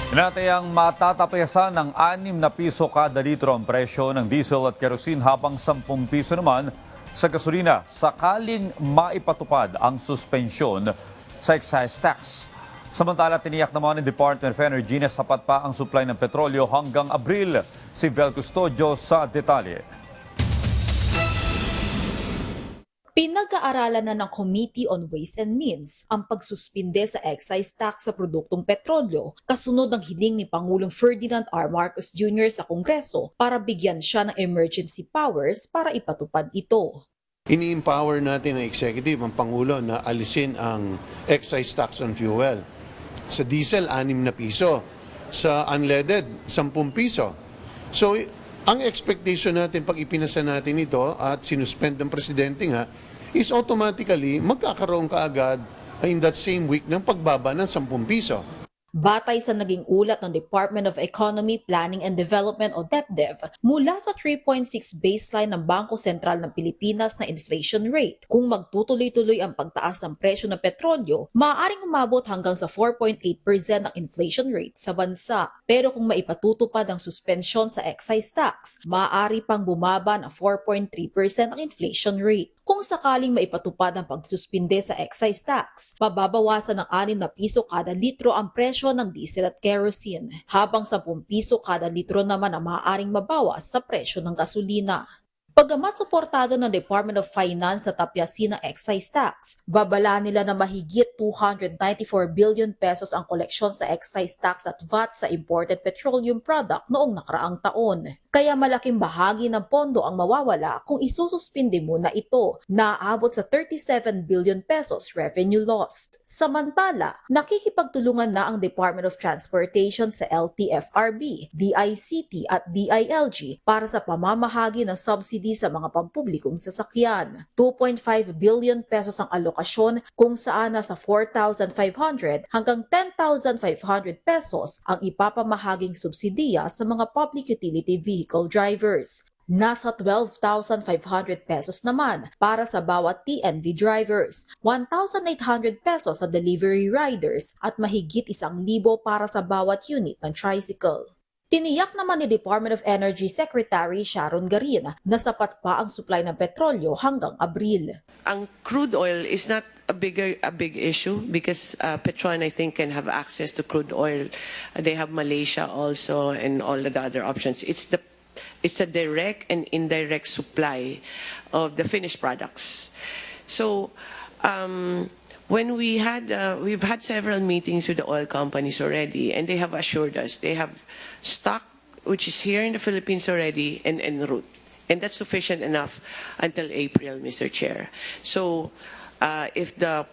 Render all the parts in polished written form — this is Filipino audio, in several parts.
Tinatayang matatapayasan ng 6 na piso kada litro ang presyo ng diesel at kerosene habang 10 piso naman sa gasolina sakaling maipatupad ang suspensyon sa excise tax. Samantala, tiniyak naman ng Department of Energy na sapat pa ang supply ng petrolyo hanggang Abril. Si Vel Custodio sa detalye. Pinag-aaralan na ng Committee on Ways and Means ang pagsuspinde sa excise tax sa produktong petrolyo kasunod ng hiling ni Pangulong Ferdinand R. Marcos Jr. sa Kongreso para bigyan siya ng emergency powers para ipatupad ito. Ini-empower natin ang executive, ang Pangulo, na alisin ang excise tax on fuel. Sa diesel, 6 na piso. Sa unleaded, 10 piso. So, ang expectation natin pag ipinasa natin ito at sinuspend ng presidente nga, is automatically magkakaroon ka agad in that same week ng pagbaba ng 10 piso. Batay sa naging ulat ng Department of Economy, Planning and Development o DepDev, mula sa 3.6 baseline ng Bangko Sentral ng Pilipinas na inflation rate, kung magtutuloy-tuloy ang pagtaas ng presyo ng petrolyo, maaaring umabot hanggang sa 4.8% ang inflation rate sa bansa. Pero kung maipatutupad ang suspensyon sa excise tax, maaari pang bumaba na 4.3% ang inflation rate. Kung sakaling maipatupad ang pagsuspinde sa excise tax, mababawasan ng 6 na piso kada litro ang presyo ng diesel at kerosene, habang 10 piso kada litro naman ang maaaring mabawas sa presyo ng gasolina. Bagamat suportado ng Department of Finance sa tapyasin ng excise tax, babala nila na mahigit 294 billion pesos ang koleksyon sa excise tax at VAT sa imported petroleum product noong nakaraang taon. Kaya malaking bahagi ng pondo ang mawawala kung isususpinde muna ito, na aabot sa 37 billion pesos revenue lost. Samantala, nakikipagtulungan na ang Department of Transportation sa LTFRB, DICT at DILG para sa pamamahagi ng subsidy sa mga pampublikong sasakyan. 2.5 billion pesos ang alokasyon kung saan nasa 4,500 hanggang 10,500 pesos ang ipapamahaging subsidiya sa mga public utility vehicle drivers. Nasa 12,500 pesos naman para sa bawat TNV drivers, 1,800 pesos sa delivery riders at mahigit 1,000 para sa bawat unit ng tricycle. Tiniyak naman ni Department of Energy Secretary Sharon Garin na sapat pa ang supply ng petrolyo hanggang Abril. Ang crude oil is not a big issue because Petron, I think, can have access to crude oil. They have Malaysia also and all the other options. It's a direct and indirect supply of the finished products. So we've had several meetings with the oil companies already, and they have assured us they have stock which is here in the Philippines already and en route. And that's sufficient enough until April, Mr. Chair. So if the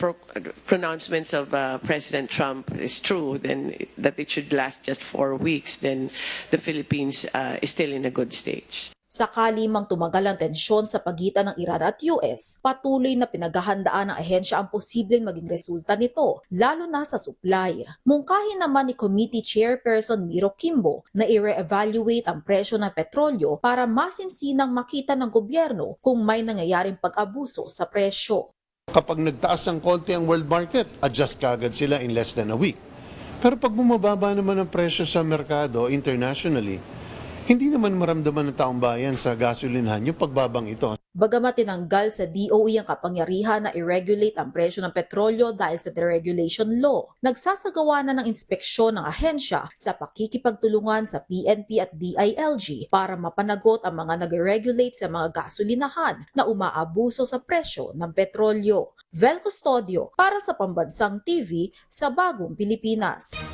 pronouncements of President Trump is true, then that it should last just 4 weeks, then the Philippines is still in a good stage. Sakali mang tumagal ang tensyon sa pagitan ng Iran at US, patuloy na pinaghahandaan ng ahensya ang posibleng maging resulta nito, lalo na sa supply. Mungkahin naman ni Committee Chairperson Miro Kimbo na i-re-evaluate ang presyo ng petrolyo para masinsinang makita ng gobyerno kung may nangyayaring pag-abuso sa presyo. Kapag nagtaas ng konti ang world market, adjust kagad sila in less than a week. Pero pag bumababa naman ang presyo sa merkado internationally, hindi naman maramdaman ng taong bayan sa gasolinahan yung pagbabang ito. Bagamat tinanggal sa DOE ang kapangyarihan na i-regulate ang presyo ng petrolyo dahil sa deregulation law, nagsasagawa na ng inspeksyon ng ahensya sa pakikipagtulungan sa PNP at DILG para mapanagot ang mga nag-regulate sa mga gasolinahan na umaabuso sa presyo ng petrolyo. Vel Custodio para sa Pambansang TV sa Bagong Pilipinas.